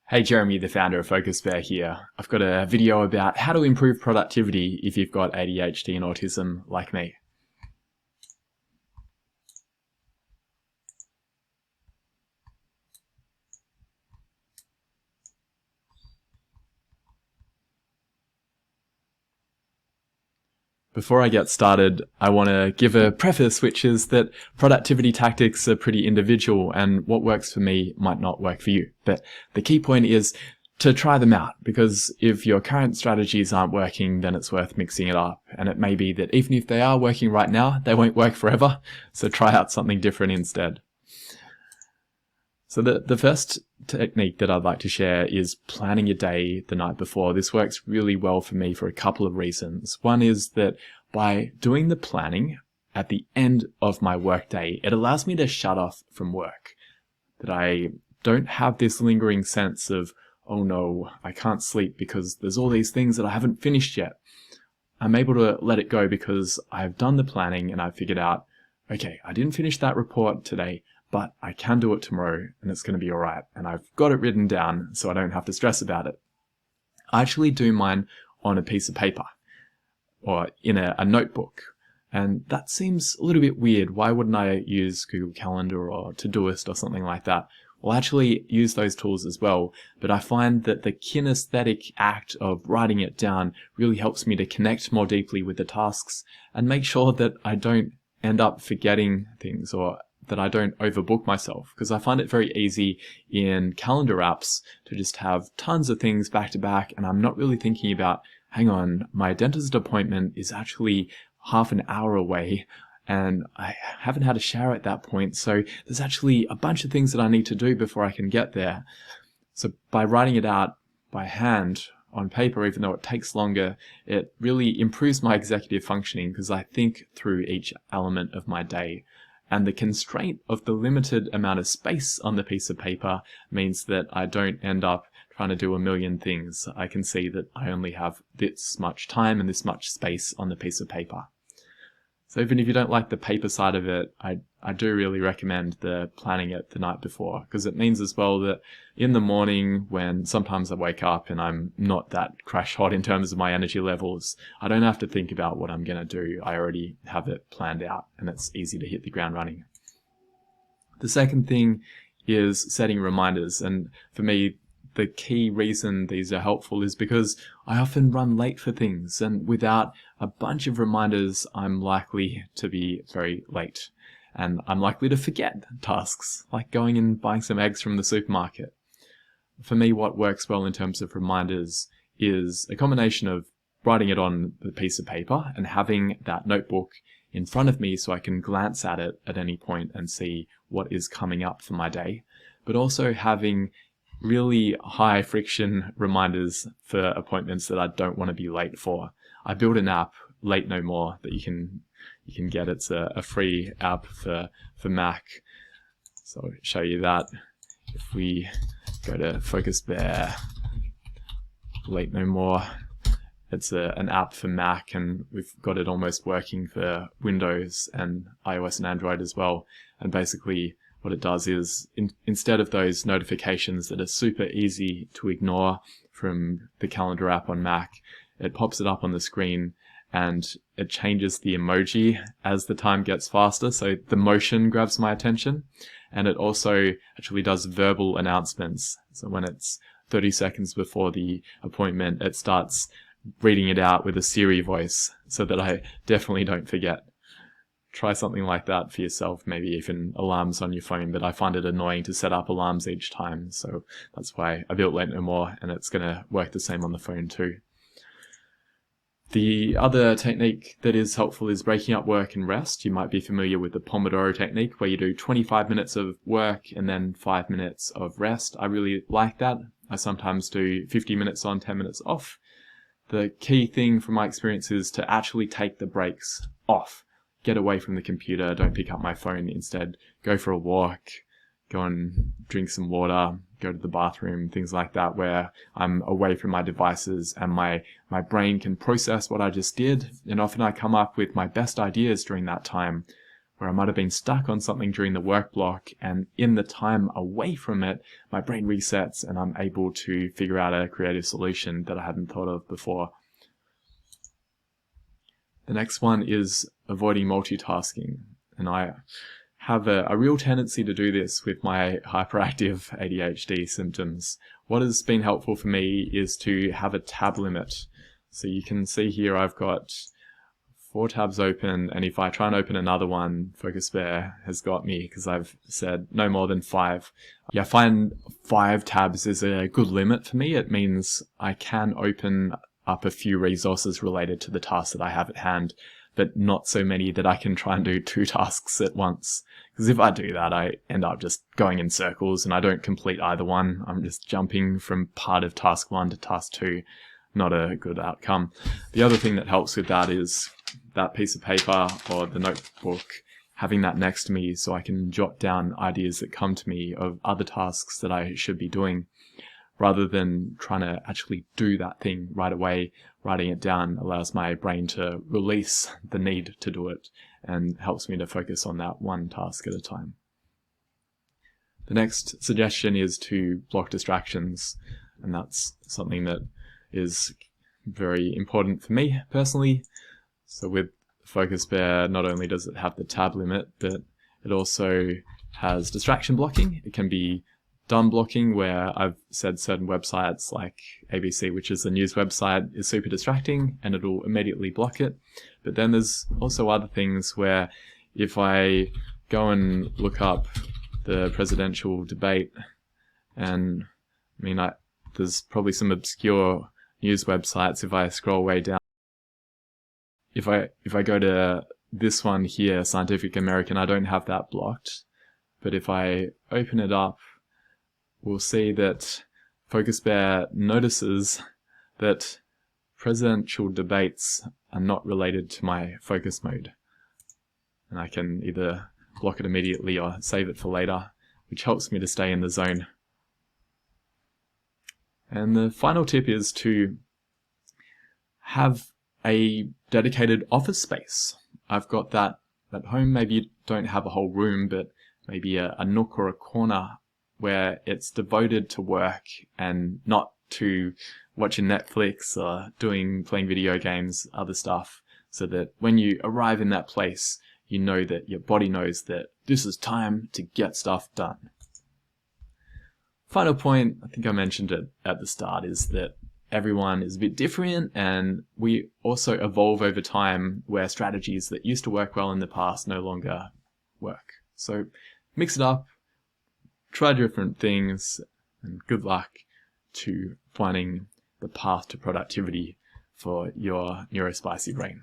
Hey Jeremy, the founder of Focus Bear here. I've got a video about how to improve productivity if you've got ADHD and autism like me. Before I get started, I want to give a preface, which is that productivity tactics are pretty individual and what works for me might not work for you. But the key point is to try them out, because if your current strategies aren't working, then it's worth mixing it up. And it may be that even if they are working right now, they won't work forever. So try out something different instead. So the first technique that I'd like to share is planning your day the night before. This works really well for me for a couple of reasons. One is that by doing the planning at the end of my workday, it allows me to shut off from work. That I don't have this lingering sense of, oh no, I can't sleep because there's all these things that I haven't finished yet. I'm able to let it go because I've done the planning and I've figured out, okay, I didn't finish that report today, but I can do it tomorrow and it's going to be all right. And I've got it written down so I don't have to stress about it. I actually do mine on a piece of paper or in a notebook. And that seems a little bit weird. Why wouldn't I use Google Calendar or Todoist or something like that? Well, I actually use those tools as well, but I find that the kinesthetic act of writing it down really helps me to connect more deeply with the tasks and make sure that I don't end up forgetting things or that I don't overbook myself, because I find it very easy in calendar apps to just have tons of things back to back and I'm not really thinking about, hang on, my dentist appointment is actually half an hour away and I haven't had a shower at that point, so there's actually a bunch of things that I need to do before I can get there. So by writing it out by hand on paper, even though it takes longer, it really improves my executive functioning because I think through each element of my day. And the constraint of the limited amount of space on the piece of paper means that I don't end up trying to do a million things. I can see that I only have this much time and this much space on the piece of paper. So even if you don't like the paper side of it, I do really recommend the planning it the night before, because it means as well that in the morning when sometimes I wake up and I'm not that crash hot in terms of my energy levels, I don't have to think about what I'm going to do. I already have it planned out and it's easy to hit the ground running. The second thing is setting reminders. And for me, the key reason these are helpful is because I often run late for things, and without a bunch of reminders, I'm likely to be very late. And I'm likely to forget tasks, like going and buying some eggs from the supermarket. For me, what works well in terms of reminders is a combination of writing it on the piece of paper and having that notebook in front of me so I can glance at it at any point and see what is coming up for my day, but also having really high friction reminders for appointments that I don't want to be late for. I built an app, Late No More, that you can get. It's a free app for Mac. So I'll show you that. If we go to Focus Bear, Late No More, it's an app for Mac, and we've got it almost working for Windows and iOS and Android as well. And basically what it does is instead of those notifications that are super easy to ignore from the calendar app on Mac, it pops it up on the screen and it changes the emoji as the time gets faster. So the motion grabs my attention, and it also actually does verbal announcements. So when it's 30 seconds before the appointment, it starts reading it out with a Siri voice so that I definitely don't forget. Try something like that for yourself, maybe even alarms on your phone, but I find it annoying to set up alarms each time. So that's why I built Late No More, and it's going to work the same on the phone too. The other technique that is helpful is breaking up work and rest. You might be familiar with the Pomodoro technique, where you do 25 minutes of work and then 5 minutes of rest. I really like that. I sometimes do 50 minutes on, 10 minutes off. The key thing from my experience is to actually take the breaks off. Get away from the computer, don't pick up my phone. Instead, go for a walk, go and drink some water, go to the bathroom, things like that, where I'm away from my devices and my brain can process what I just did. And often I come up with my best ideas during that time where I might have been stuck on something during the work block, and in the time away from it, my brain resets and I'm able to figure out a creative solution that I hadn't thought of before. The next one is avoiding multitasking, and I have a real tendency to do this with my hyperactive ADHD symptoms. What has been helpful for me is to have a tab limit. So you can see here I've got 4 tabs open, and if I try and open another one, Focus Bear has got me because I've said no more than 5. Yeah, I find 5 tabs is a good limit for me. It means I can open up a few resources related to the task that I have at hand, but not so many that I can try and do 2 tasks at once. Because if I do that, I end up just going in circles and I don't complete either one. I'm just jumping from part of task 1 to task 2. Not a good outcome. The other thing that helps with that is that piece of paper or the notebook, having that next to me so I can jot down ideas that come to me of other tasks that I should be doing. Rather than trying to actually do that thing right away, writing it down allows my brain to release the need to do it and helps me to focus on that one task at a time. The next suggestion is to block distractions, and that's something that is very important for me personally. So with Focus Bear, not only does it have the tab limit, but it also has distraction blocking. It can be done blocking, where I've said certain websites like ABC, which is a news website, is super distracting and it'll immediately block it. But then there's also other things where if I go and look up the presidential debate, and there's probably some obscure news websites, if I scroll way down, if I go to this one here, Scientific American, I don't have that blocked. But if I open it up, we'll see that Focus Bear notices that presidential debates are not related to my focus mode. And I can either block it immediately or save it for later, which helps me to stay in the zone. And the final tip is to have a dedicated office space. I've got that at home. Maybe you don't have a whole room, but maybe a nook or a corner where it's devoted to work and not to watching Netflix or playing video games, other stuff, so that when you arrive in that place, you know that your body knows that this is time to get stuff done. Final point, I think I mentioned it at the start, is that everyone is a bit different, and we also evolve over time where strategies that used to work well in the past no longer work. So mix it up, try different things, and good luck to finding the path to productivity for your neurospicy brain.